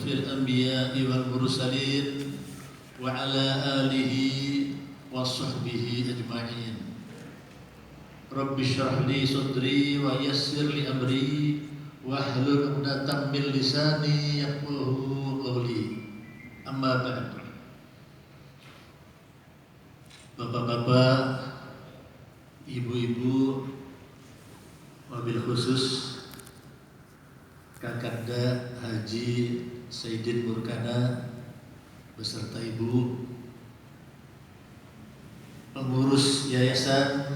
أشرف الأنبياء والمرسلين وعلى آله وصحبه أجمعين. رب اشرح لي صدري ويسر لي أمري واحلل عقدة من لساني يفقهوا قولي. Amma ba'd. Bapak-bapak, ibu-ibu, wabil khusus Kakanda Haji Saidin Murkana beserta ibu, pengurus yayasan,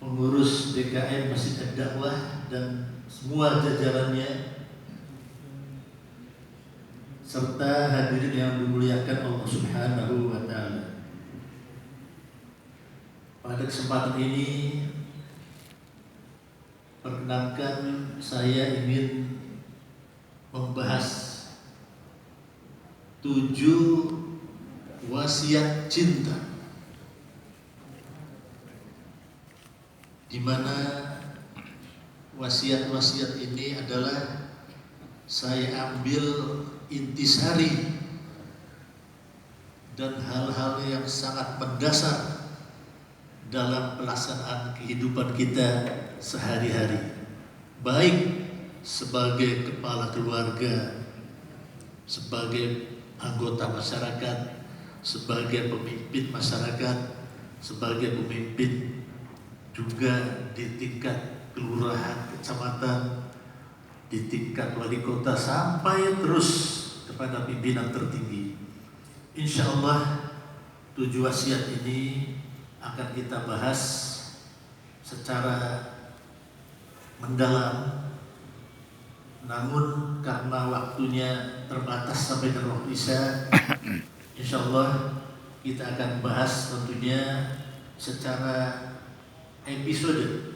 pengurus DKM Masjid Ad-Da'wah dan semua jajarannya, serta hadirin yang dimuliakan Allah Subhanahu wa Ta'ala. Pada kesempatan ini, perkenankan saya ingin membahas 7 wasiat cinta, di mana wasiat-wasiat ini adalah saya ambil intisari dan hal-hal yang sangat mendasar dalam pelaksanaan kehidupan kita sehari-hari, baik sebagai kepala keluarga, sebagai anggota masyarakat, sebagai pemimpin masyarakat, sebagai pemimpin juga di tingkat kelurahan, kecamatan, di tingkat wali kota, sampai terus kepada pimpinan tertinggi. Insya Allah 7 wasiat ini akan kita bahas secara mendalam, namun karena waktunya terbatas sampai dengan waktu Isya, insya Allah kita akan bahas tentunya secara episode.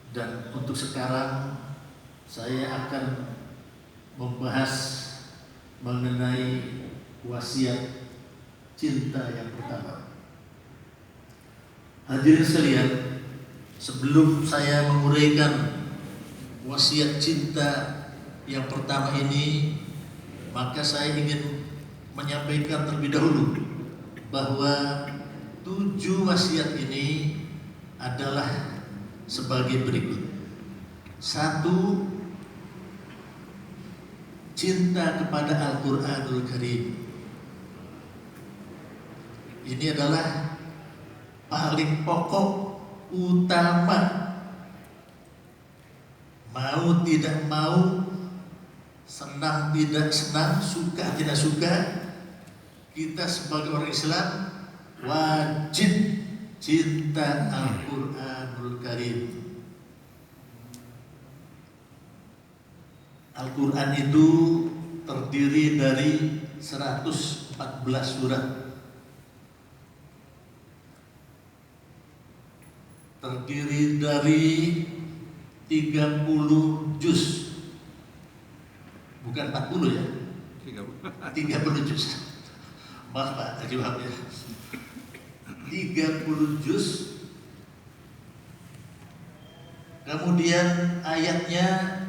Dan untuk sekarang saya akan membahas mengenai wasiat cinta yang pertama. Hadirin sekalian, sebelum saya menguraikan wasiat cinta yang pertama ini, maka saya ingin menyampaikan terlebih dahulu bahwa 7 wasiat ini adalah sebagai berikut. 1, cinta kepada Al-Quranul Karim. Ini adalah paling pokok, utama. Mau tidak mau, senang tidak senang, suka tidak suka, kita sebagai orang Islam wajib cinta Al-Quranul Karim. Al-Quran itu terdiri dari 114 surat, terdiri dari 30 juz, bukan 40 ya, 30 juz. Maaf Pak, tadi maaf ya. 30 juz. Kemudian ayatnya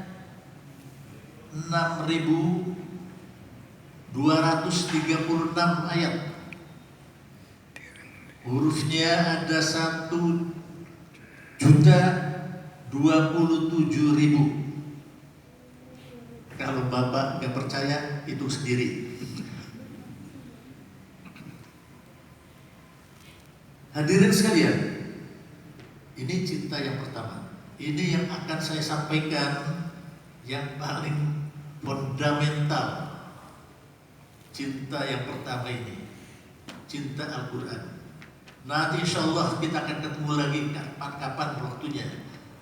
6.236 ayat. Hurufnya ada 1.027.000. Kalau Bapak nggak percaya, itu sendiri. Hadirin sekalian, ini cinta yang pertama. Ini yang akan saya sampaikan, yang paling fundamental. Cinta yang pertama ini, cinta Al-Quran. Nanti insya Allah kita akan ketemu lagi kapan-kapan waktunya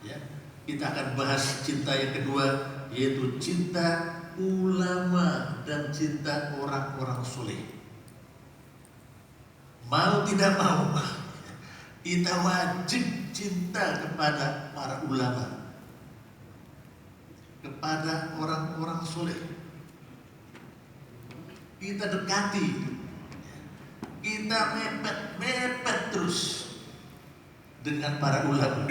ya. Kita akan bahas cinta yang kedua, yaitu cinta ulama dan cinta orang-orang soleh. Mau tidak mau, kita wajib cinta kepada para ulama, kepada orang-orang soleh. Kita dekati, kita mepet terus dengan para ulama,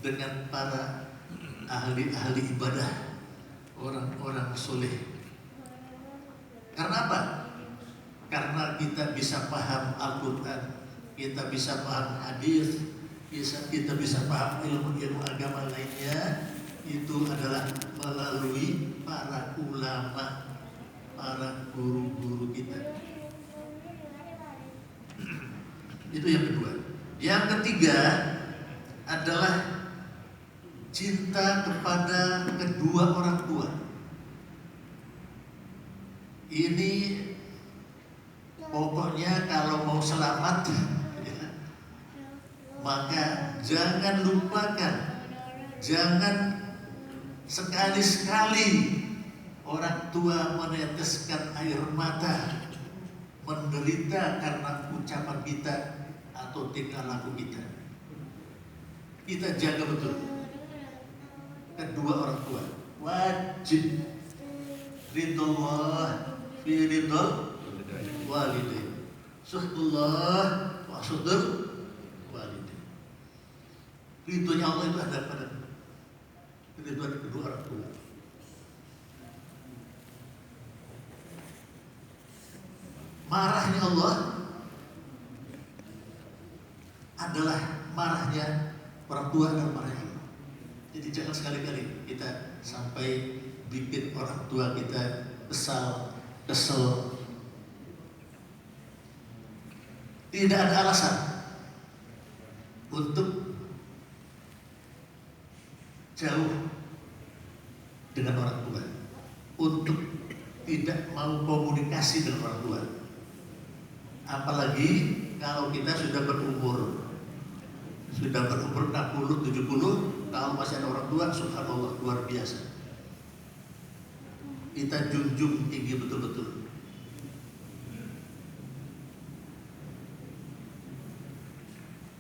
dengan para ahli-ahli ibadah, orang-orang soleh. Karena apa? Karena kita bisa paham Al-Quran, kita bisa paham hadis, kita bisa paham ilmu-ilmu agama lainnya. Itu adalah melalui para ulama, para guru-guru kita. Itu yang kedua. Yang ketiga adalah cinta kepada kedua orang tua. Ini pokoknya kalau mau selamat ya, maka jangan lupakan, jangan sekali-sekali orang tua meneteskan air mata, menderita karena ucapan kita atau tingkah laku kita. Kita jaga betul kedua orang tua. Wajib ridullah fi ridul walidain, suhdullah wa suhdul walidain. Ridhonya Allah itu ada pada ridho kedua orang tua. Marahnya Allah adalah marahnya orang tua dan marahnya Allah. Jadi jangan sekali-kali kita sampai bikin orang tua kita kesel. Tidak ada alasan untuk jauh dengan orang tua, untuk tidak mau komunikasi dengan orang tua. Apalagi kalau kita sudah berumur 60, 70, kalau masih ada orang tua, subhanallah, luar biasa. Kita junjung tinggi betul-betul.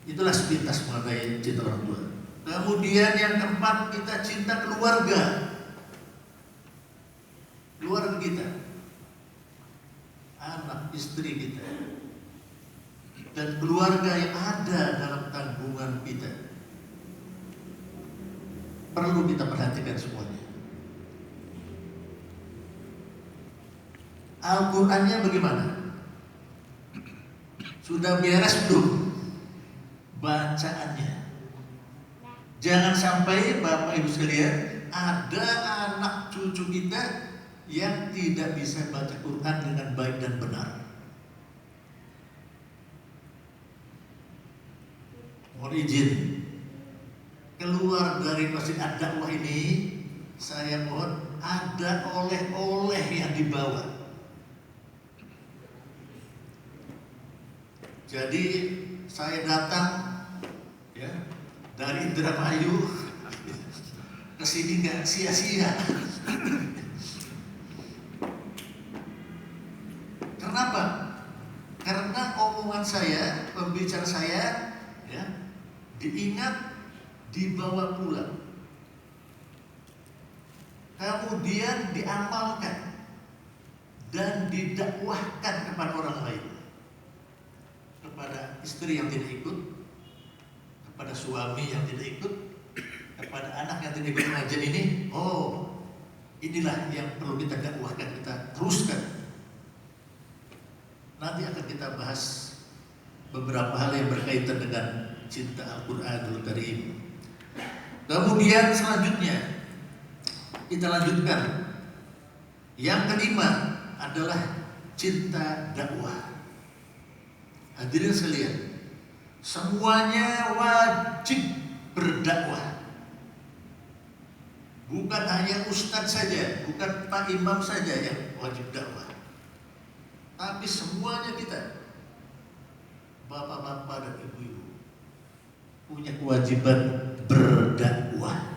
Itulah sepintas mengenai cinta orang tua. Kemudian yang keempat, kita cinta keluarga. Keluarga kita, anak, istri kita, dan keluarga yang ada dalam tanggungan kita. Perlu kita perhatikan semuanya. Al-Qur'annya bagaimana? Sudah beres belum bacaannya? Jangan sampai Bapak Ibu sekalian ada anak cucu kita yang tidak bisa baca Quran dengan baik dan benar. Mohon izin, keluar dari Masjid Ad-Da'wah ini, saya mohon ada oleh-oleh yang dibawa. Jadi saya datang ya dari Indramayu ke sini nggak sia-sia. Kenapa? Karena omongan saya, pembicara saya, ya, diingat, dibawa pulang, kemudian diamalkan dan didakwahkan kepada orang lain, kepada istri yang tidak ikut, kepada suami yang tidak ikut, kepada anak yang tidak ikut pengajian ini. Oh, inilah yang perlu kita dakwahkan, kita teruskan. Nanti akan kita bahas beberapa hal yang berkaitan dengan cinta Al-Qur'anul Karim. Kemudian selanjutnya kita lanjutkan. Yang kelima adalah cinta dakwah. Hadirin sekalian, semuanya wajib berdakwah. Bukan hanya ustadz saja, bukan Pak Imam saja yang wajib dakwah, tapi semuanya kita, bapak-bapak dan ibu-ibu, punya kewajiban berdakwah.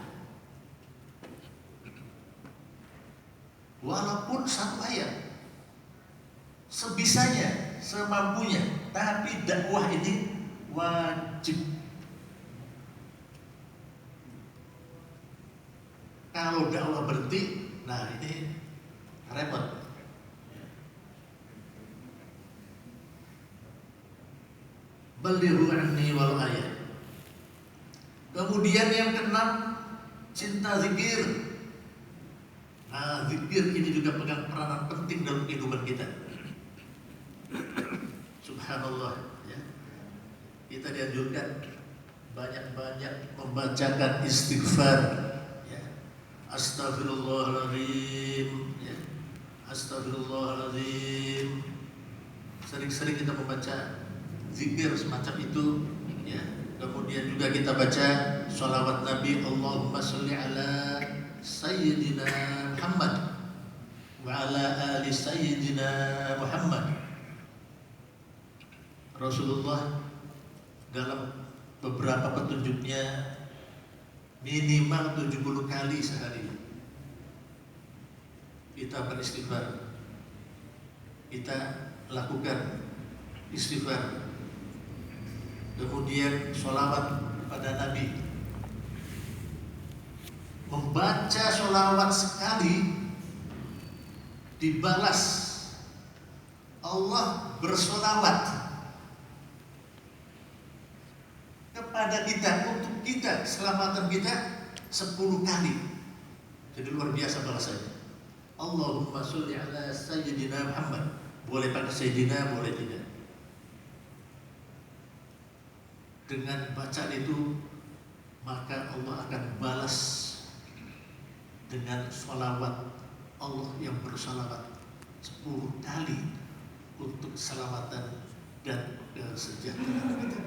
Walaupun satu ayat, sebisanya, semampunya, tapi dakwah ini wajib. Kalau dakwah berhenti, nah ini repot. Balighu anni walau ayat. Kemudian yang keenam, cinta zikir. Nah, zikir ini juga pegang peranan penting dalam kehidupan kita. Subhanallah, ya. Kita dianjurkan banyak-banyak membacakan istighfar, ya. Astagfirullahaladzim, ya. Astagfirullahaladzim. Sering-sering kita membaca zikir semacam itu, ya. Kemudian juga kita baca sholawat Nabi, Allahumma sholli ala Sayyidina Muhammad wa ala ali Sayyidina Muhammad. Rasulullah dalam beberapa petunjuknya minimal 70 kali sehari kita beristighfar, kita lakukan istighfar, kemudian sholawat pada Nabi. Membaca sholawat sekali dibalas Allah bersholawat kepada kita, untuk kita, keselamatan kita 10 kali. Jadi luar biasa balasannya. Allahumma sholli ala Sayyidina Muhammad. Boleh pakai Sayyidina, boleh tidak. Dengan bacaan itu maka Allah akan balas dengan sholawat. Allah yang bersalawat 10 kali untuk keselamatan dan kesejahteraan kita.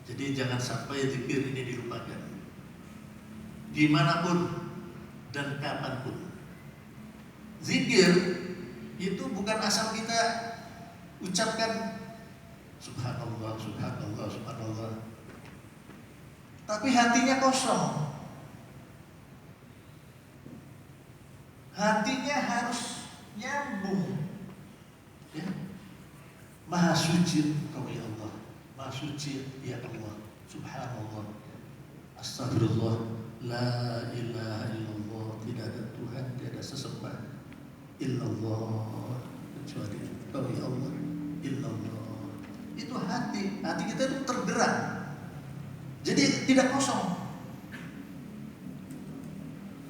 Jadi jangan sampai zikir ini dilupakan dimanapun dan kapanpun. Zikir itu bukan asal kita ucapkan subhanallah, subhanallah, subhanallah, tapi hatinya kosong. Hatinya harus nyambung, ya. Maha suci Engkau ya Allah, Maha suci ya Allah, subhanallah, astagfirullah, la ilaha illallah, tidak ada Tuhan, tidak ada sesembah illallah kecuali Engkau ya Allah, illallah. Itu hati kita itu tergerak, jadi tidak kosong.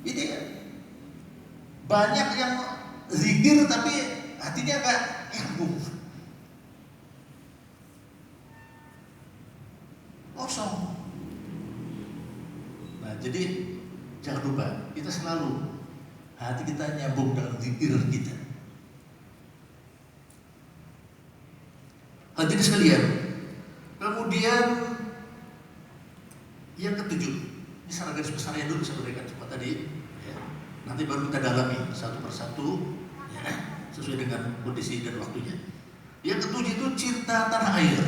Ini banyak yang zikir tapi hatinya agak nyambung, kosong. Nah, jadi jangan lupa kita selalu hati kita nyambung dengan zikir kita. Hadirin sekalian, kemudian yang ketujuh, ini secara garis besarnya dulu saya berikan cuma tadi, ya. Nanti baru kita dalami satu persatu, ya, sesuai dengan kondisi dan waktunya. Yang ketujuh itu cinta tanah air.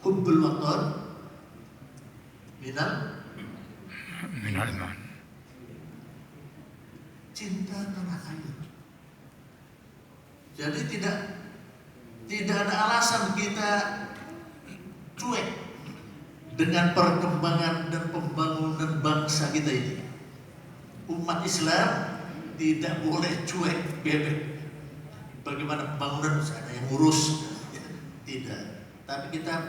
Hubbul watan minal iman. Cinta tanah air. Jadi tidak ada alasan kita cuek dengan perkembangan dan pembangunan bangsa kita ini. Umat Islam tidak boleh cuek bebek. Bagaimana pembangunan bisa ada yang ngurus? Tidak. Tapi kita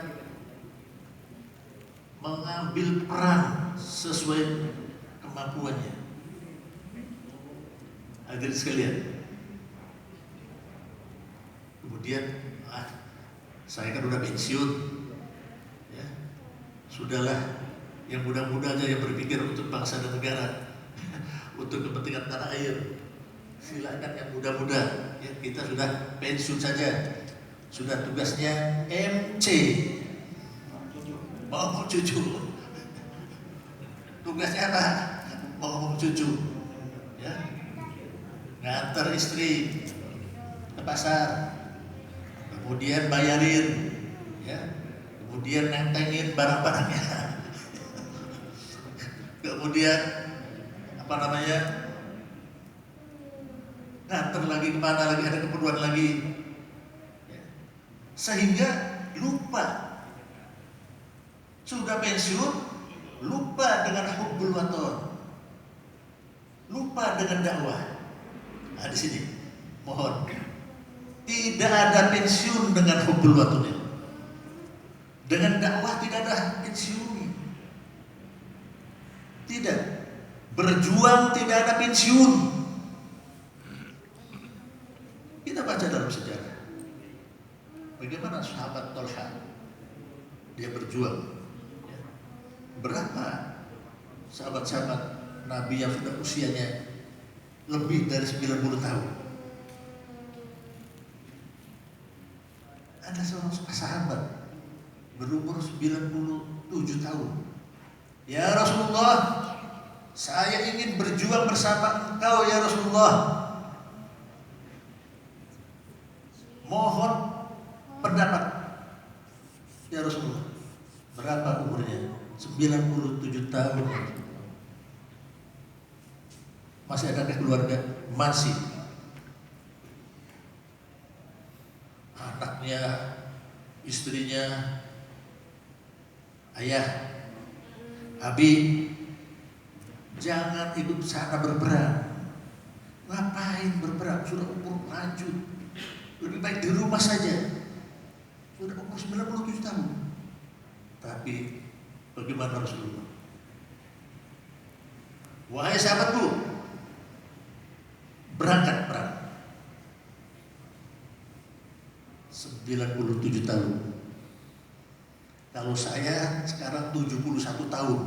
mengambil peran sesuai kemampuannya. Hadirin sekalian, kemudian saya kan udah pensiun, ya. Sudahlah, yang muda-muda aja yang berpikir untuk bangsa dan negara, untuk kepentingan tanah air. Silakan yang muda-muda, ya, kita sudah pensiun saja, sudah tugasnya MC, mau cucu. Tugasnya apa? Mau cucu, ya, ngantar istri ke pasar, kemudian bayarin, ya, kemudian nentengin barang-barangnya, kemudian ngantar lagi kemana lagi, ada keperluan lagi, ya. Sehingga lupa, sudah pensiun, lupa dengan hubbul watan, lupa dengan dakwah. Nah, di sini mohon Tidak ada pensiun dengan hubbul watan. Dengan dakwah tidak ada pensiun. Tidak. Berjuang tidak ada pensiun. Kita baca dalam sejarah. Bagaimana sahabat Tolha dia berjuang. Berapa sahabat-sahabat Nabi yang sudah usianya lebih dari 90 tahun. Ada seorang sahabat berumur 97 tahun. Ya Rasulullah, saya ingin berjuang bersama engkau ya Rasulullah. Mohon pendapat ya Rasulullah. Berapa umurnya? 97 tahun. Masih ada keluarga? Masih. Anaknya, istrinya, ayah, abi, jangan ikut sana berperang. Ngapain berperang? Sudah umur lanjut. Lebih baik di rumah saja. Sudah umur 97 tahun. Tapi bagaimana Rasulullah? Wahai sahabatku, berangkat perang. 97 tahun. Kalau saya sekarang 71 tahun,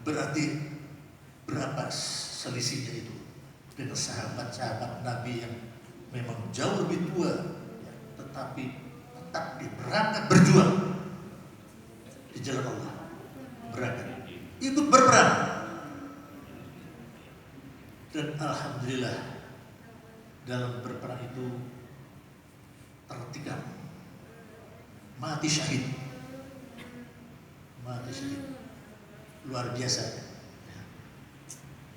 berarti berapa selisihnya itu dengan sahabat-sahabat Nabi yang memang jauh lebih tua, tetapi tetap berangkat berjuang di jalan Allah. Berangkat, ikut berperang, dan alhamdulillah dalam berperang itu tertikam, mati syahid, luar biasa.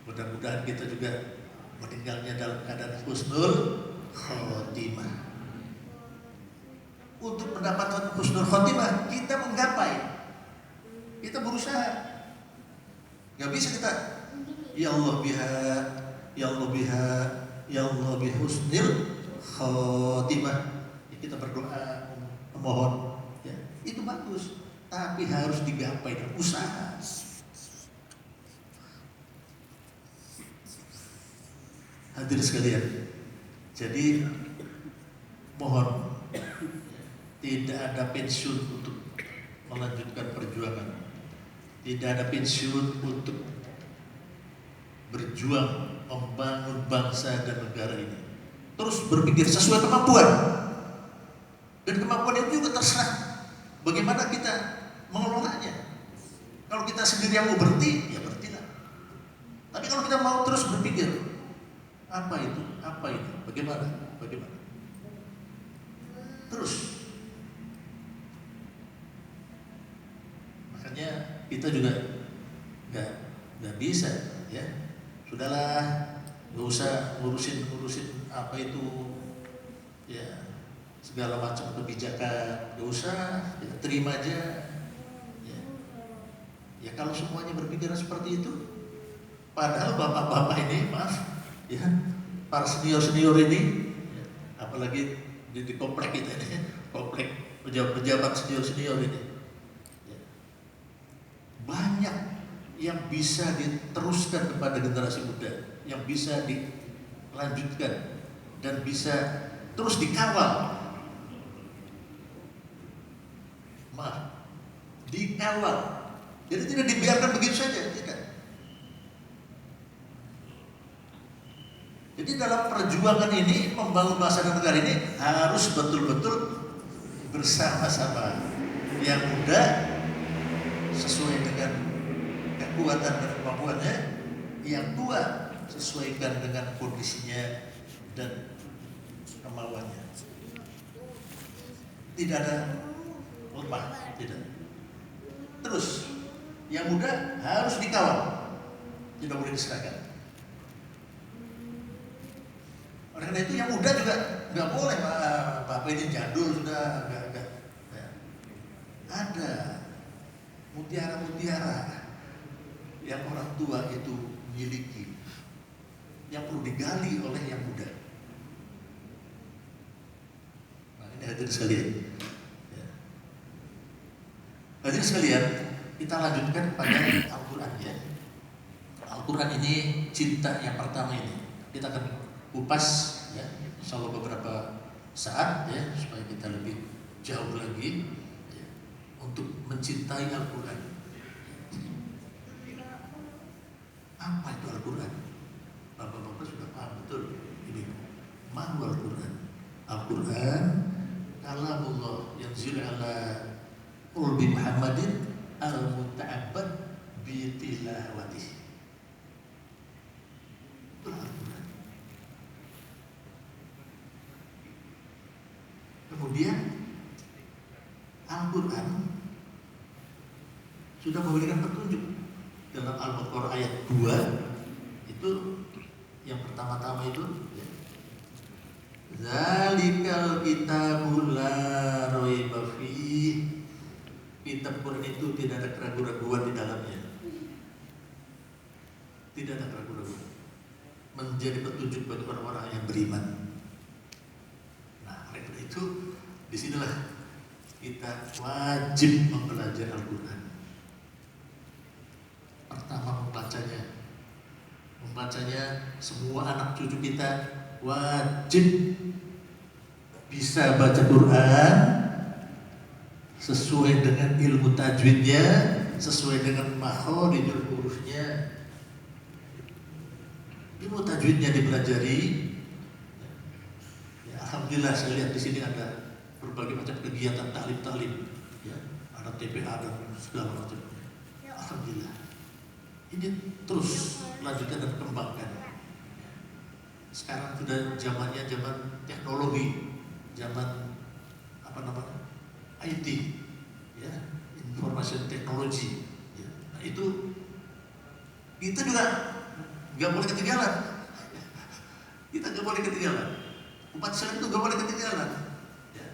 Mudah-mudahan kita juga meninggalnya dalam keadaan husnul khotimah. Untuk mendapatkan husnul khotimah kita menggapai, kita berusaha. Gak bisa kita ya Allah biha, ya Allah biha, ya Allah bihusnil khotimah. Kita berdoa, memohon, ya, itu bagus, tapi harus digapai dengan usaha. Hadirin sekalian, jadi mohon tidak ada pensiun untuk melanjutkan perjuangan, tidak ada pensiun untuk berjuang membangun bangsa dan negara ini. Terus berpikir sesuai kemampuan. Dan kemampuan itu juga terserah bagaimana kita mengelolanya. Kalau kita sendiri yang mau berhenti, ya berhentilah. Tapi kalau kita mau terus berpikir, apa itu, apa ini, bagaimana, terus. Makanya kita juga nggak bisa, ya. Sudahlah, nggak usah ngurusin apa itu, ya. Segala macam kebijakan, gak usah, kita terima aja. Ya kalau semuanya berpikiran seperti itu, padahal bapak-bapak ini, maaf, ya, para senior ini, ya, apalagi di komplek kita ini, komplek pejabat senior ini, ya, banyak yang bisa diteruskan kepada generasi muda, yang bisa dilanjutkan dan bisa terus dikawal. Maaf, dikawal. Jadi tidak dibiarkan begitu saja, tidak. Jadi dalam perjuangan ini, membangun bangsa dan negara ini harus betul-betul bersama-sama. Yang muda sesuai dengan kekuatan dan kemampuannya, yang tua sesuaikan dengan kondisinya dan kemauannya. Tidak ada lemah, tidak. Terus yang muda harus dikawal, tidak boleh diserahkan. Oleh karena itu yang muda juga nggak boleh, bapak ini jadul sudah, nggak. Ya. Ada mutiara-mutiara yang orang tua itu miliki, yang perlu digali oleh yang muda. Hadirin sekalian. Ya. Hadirin sekalian, kita lanjutkan pada Al-Quran ya. Al-Quran ini cinta yang pertama ini. Kita akan kupas ya, insyaallah beberapa saat ya, supaya kita lebih jauh lagi ya, untuk mencintai Al-Quran. Apa itu Al-Quran? Bapak-bapak sudah paham betul ini. Mahal Al-Quran. Al-Quran kalamullah yanzil ala qulbi Muhammadin al-muta'abbad bi tilawatih. Itu Al-Quran. Kemudian Al-Quran sudah memberikan petunjuk dalam Al-Baqarah ayat 2 itu yang pertama-tama itu ya. Zalikal kitabul la raiba fihi. Kitab Quran itu tidak ada keraguan-raguan di dalamnya. Tidak ada keraguan-raguan. Menjadi petunjuk bagi orang-orang yang beriman. Nah, oleh karena itu disinilah kita wajib mempelajari Al-Quran. Pertama membacanya semua anak cucu kita wajib bisa baca Quran sesuai dengan ilmu tajwidnya, sesuai dengan makharijul hurufnya. Ilmu tajwidnya dipelajari. Ya, alhamdulillah saya lihat di sini ada berbagai macam kegiatan taklim, ya, ada TPA dan segala macam. Alhamdulillah. Ini terus lanjutkan dan kembangkan. Sekarang sudah zamannya zaman teknologi, zaman IT, ya, information technology. Ya. Nah itu kita juga nggak boleh ketinggalan. Kita nggak boleh ketinggalan. Umat Islam itu nggak boleh ketinggalan. Ya.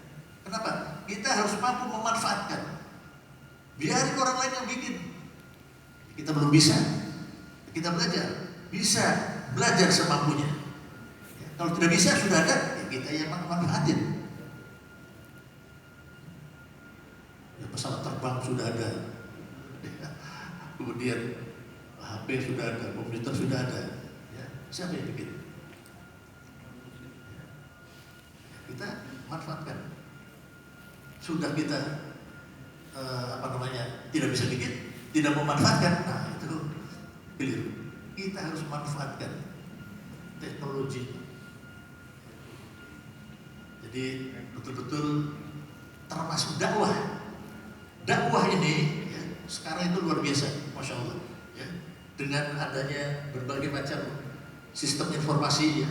Kenapa? Kita harus mampu memanfaatkan. Biarin orang lain yang bikin. Kita belum bisa. Kita bisa belajar semampunya. Ya. Kalau tidak bisa sudah ada, ya kita yang manfaatin. Ya, pesawat terbang sudah ada. Ya. Kemudian HP sudah ada, komputer sudah ada. Ya. Siapa yang bikin? Ya. Kita manfaatkan. Sudah kita tidak bisa bikin, tidak memanfaatkan, nah itu keliru. Kita harus manfaatkan teknologi. Jadi betul-betul termasuk dakwah. Dakwah ini ya, sekarang itu luar biasa, masya Allah. Ya, dengan adanya berbagai macam sistem informasi, ya,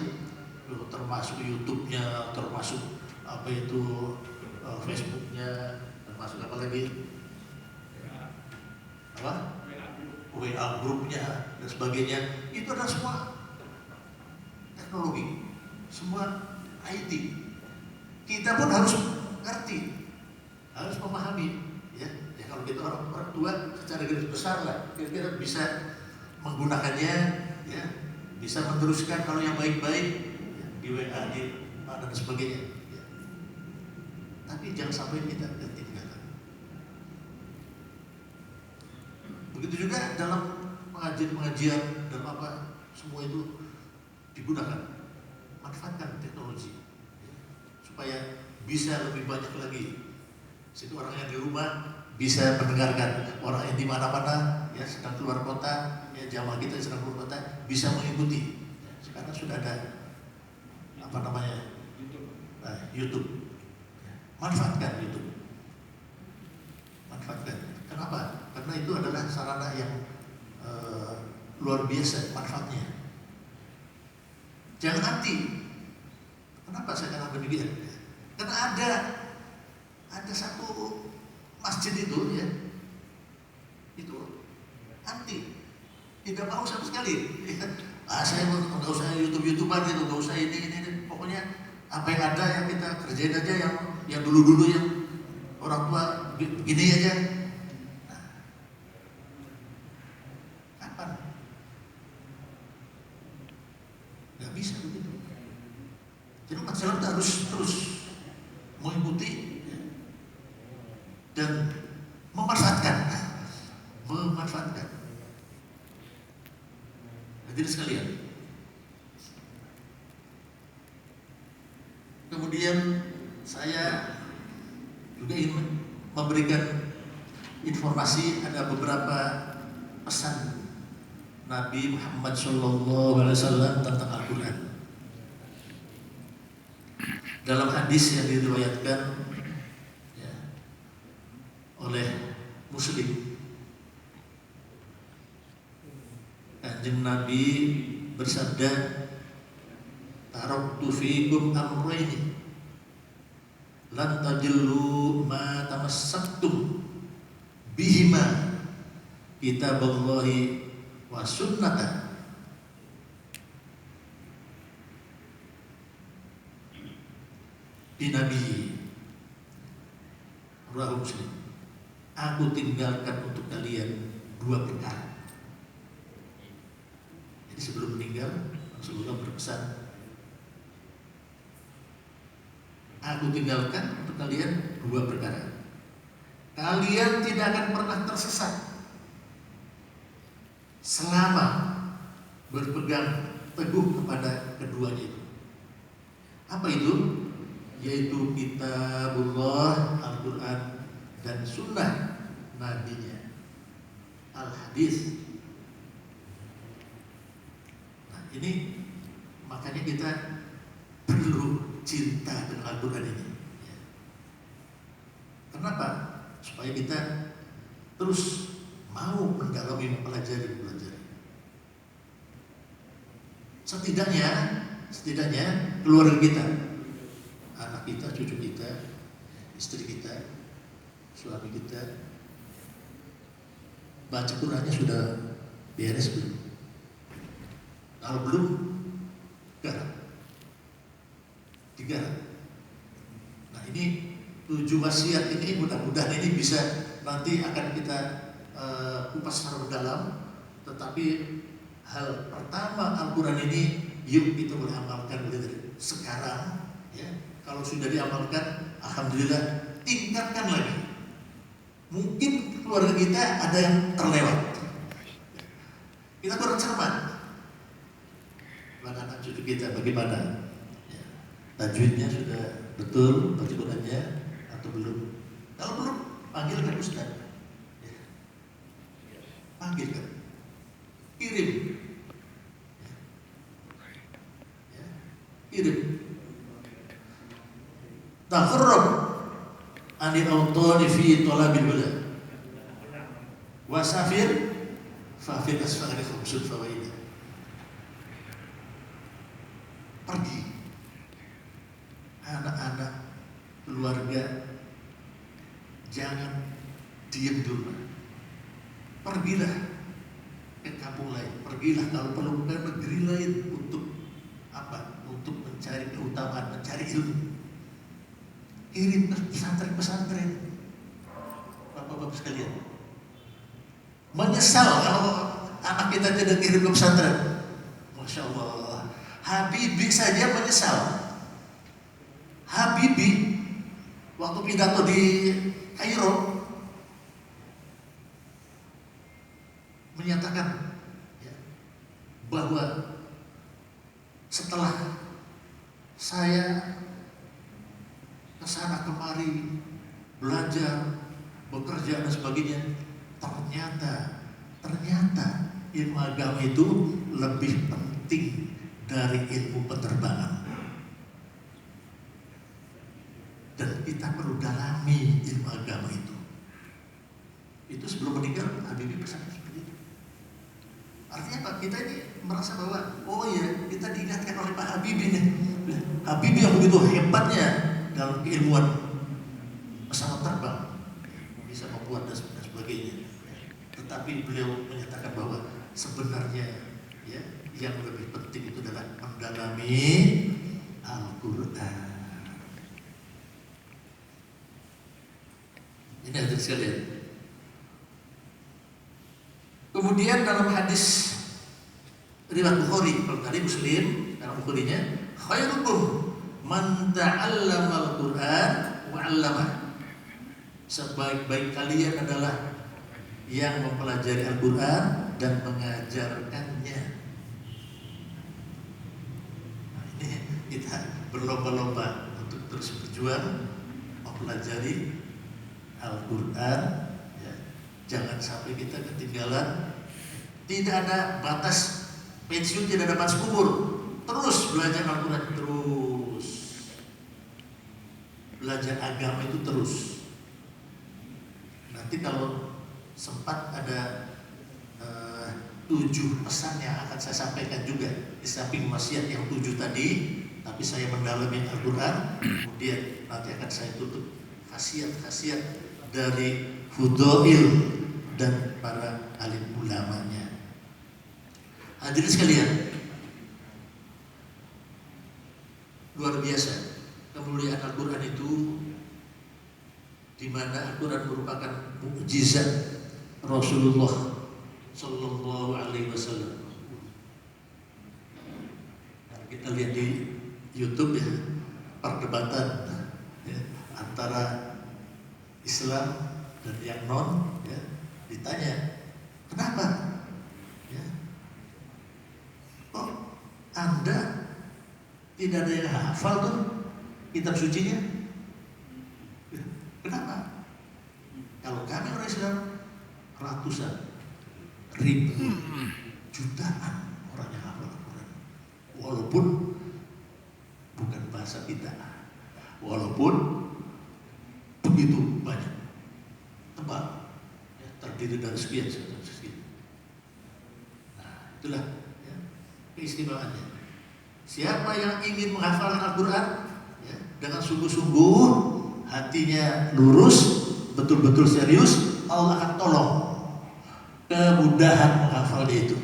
termasuk YouTube-nya, termasuk apa itu Facebook-nya, termasuk apa lagi? WA grupnya dan sebagainya, itu adalah semua teknologi, semua IT. Kita pun harus ngerti, harus memahami, ya. Ya kalau kita orang tua secara garis besar lah, kira-kira bisa menggunakannya, ya, bisa meneruskan kalau yang baik-baik ya, di WA, di mana dan sebagainya. Ya. Tapi jangan sampai kita ketinggalan. Begitu juga dalam pengajian-pengajian, dalam apa, semua itu digunakan. Manfaatkan teknologi ya, supaya bisa lebih banyak lagi. Situ orang yang di rumah bisa mendengarkan, orang yang di mana-mana ya sedang keluar kota, ya jamaah kita yang sedang keluar kota bisa mengikuti. Ya, sekarang sudah ada YouTube. Ya, manfaatkan YouTube. Manfaatkan. Kenapa? Karena itu adalah sarana yang luar biasa manfaatnya. Jangan anti. Kenapa saya katakan demikian? Karena ada satu masjid itu ya, itu anti, tidak mau sama sekali. Ya. Saya nggak usah YouTube-YouTuber gitu, nggak usah ini. Pokoknya apa yang ada yang kita kerjain aja, yang dulu yang orang tua gini aja. Nggak bisa begitu. Jadi umat Islam harus terus mengikuti dan memanfaatkan. Hadirin sekalian. Kemudian saya juga ingin memberikan informasi, ada beberapa pesan Nabi Muhammad SAW tentang Al-Quran. Dalam hadis yang diriwayatkan ya, oleh Muslim, Kanjeng Nabi bersabda, "Taraktu fikum amrayni lan tajillu ma tamassaktum bihima kitaballahi wa sunnata." Di Nabi Rasul Muslim, aku tinggalkan untuk kalian dua perkara. Jadi sebelum meninggal Rasulullah berpesan, aku tinggalkan untuk kalian dua perkara. Kalian tidak akan pernah tersesat selama berpegang teguh kepada keduanya itu. Apa itu? Yaitu kitabullah, Al-Quran, dan sunnah nabinya, Al-Hadis. Nah, ini makanya kita perlu cinta dengan Al-Quran ini. Kenapa? Supaya kita terus mau mendalami, mempelajari. Setidaknya keluarga kita, anak kita, cucu kita, istri kita, suami kita, baca Qurannya sudah beres belum? Kalau belum, digarap. Nah, ini 7 wasiat ini mudah-mudahan ini bisa nanti akan kita kupas secara mendalam. Tetapi hal pertama, Al-Quran ini yuk kita boleh amalkan mulai dari sekarang ya. Kalau sudah diamalkan, alhamdulillah, tingkatkan lagi. Mungkin keluarga kita ada yang terlewat, kita kurang cermat. Anak-anak cucu kita bagaimana? Ya, tajwidnya sudah betul, baca Qurannya atau belum? Kalau belum, panggilkan Ustaz. Ya. Panggilkan, kirim. Ya. Kirim. Tafarrab anil awtani fi talabil ula. Wasafir fa fi asfari khumsul fawaid. Pergi, anak-anak, keluarga, jangan diam di rumah. Pergilah ke kampung lain, pergilah kalau perlu ke negeri lain. Untuk apa? Untuk mencari keutamaan, mencari ilmu. Kirim ke pesantren-pesantren, bapak-bapak sekalian. Menyesal kalau anak kita tidak kirim ke pesantren. Masya Allah, Habibie saja menyesal. Habibie waktu pidato di Kairo menyatakan ya, bahwa setelah saya kesana kemari belajar, bekerja dan sebagainya, ternyata ilmu agama itu lebih penting dari ilmu penerbangan. Dan kita perlu dalami ilmu agama itu. Itu sebelum meninggal Habibie pesan seperti itu. Artinya apa? Kita ini merasa bahwa oh ya, kita diingatkan oleh Pak Habibie nih. Habibie yang begitu hebatnya dalam keilmuan pesawat terbang, bisa membuat dan sebagainya. Tetapi beliau menyatakan bahwa sebenarnya ya, yang lebih penting itu adalah mendalami Al-Quran. Ini hadis sekalian. Kemudian dalam hadis riwayat Bukhari, kalau tadi Muslim, dalam Bukharinya, khairukum man ta'allama al-Quran wa 'allamah. sebaik-baik kalian adalah yang mempelajari Al-Quran dan mengajarkannya. Nah, ini kita berlomba-lomba untuk terus berjuang mempelajari Al-Quran, ya. Jangan sampai kita ketinggalan. Tidak ada batas pensiun, tidak ada batas umur. Terus belajar Al-Quran, terus belajar agama itu terus. Nanti kalau sempat ada 7 pesan yang akan saya sampaikan juga di samping wasiat yang 7 tadi, tapi saya mendalami Al-Quran, kemudian nanti akan saya tutup khasiat-khasiat dari fudail dan para alim ulamanya. Hadirin sekalian, luar biasa kemuliaan Al-Quran itu, di mana Al-Quran merupakan mukjizat Rasulullah Sallallahu Alaihi Wasallam. Kita lihat di YouTube ya, perdebatan ya, antara Islam dan yang non, ya, ditanya kenapa, ya, oh Anda tidak ada yang hafal tuh kitab sucinya, kenapa? Kalau kami orang Islam ratusan, ribu, jutaan orang yang hafal Al-Quran, walaupun bukan bahasa kita, walaupun begitu banyak, tebal, ya, terdiri dari sekian. Nah, itulah ya, keistimewaannya. Siapa yang ingin menghafalkan Al-Quran ya, dengan sungguh-sungguh, hatinya lurus, betul-betul serius, Allah akan tolong kemudahan menghafalnya itu.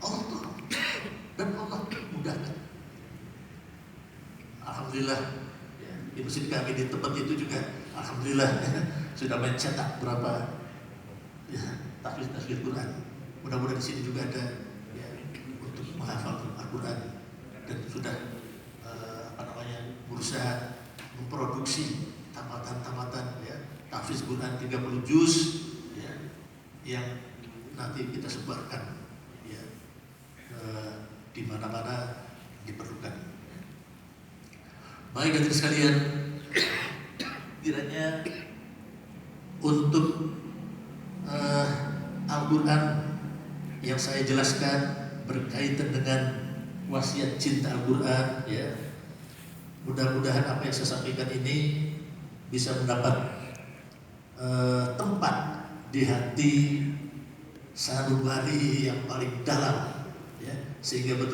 Allah tolong dan Allah mudahkan. Alhamdulillah ya, di masjid kami di tempat itu juga alhamdulillah ya, sudah mencetak berapa ya, tahfiz Quran. Mudah-mudahan di sini juga ada ya, untuk menghafal Al-Quran, dan sudah berusaha memproduksi tamatan-tamatan ya, tahfiz Quran 30 juz ya, yang nanti kita sebarkan ya, di mana-mana diperlukan. Baik hadirin sekalian, kiranya untuk Al-Quran yang saya jelaskan berkaitan dengan wasiat cinta Al-Quran ya, mudah-mudahan apa yang saya sampaikan ini bisa mendapat tempat di hati sanubari yang paling dalam ya, sehingga betul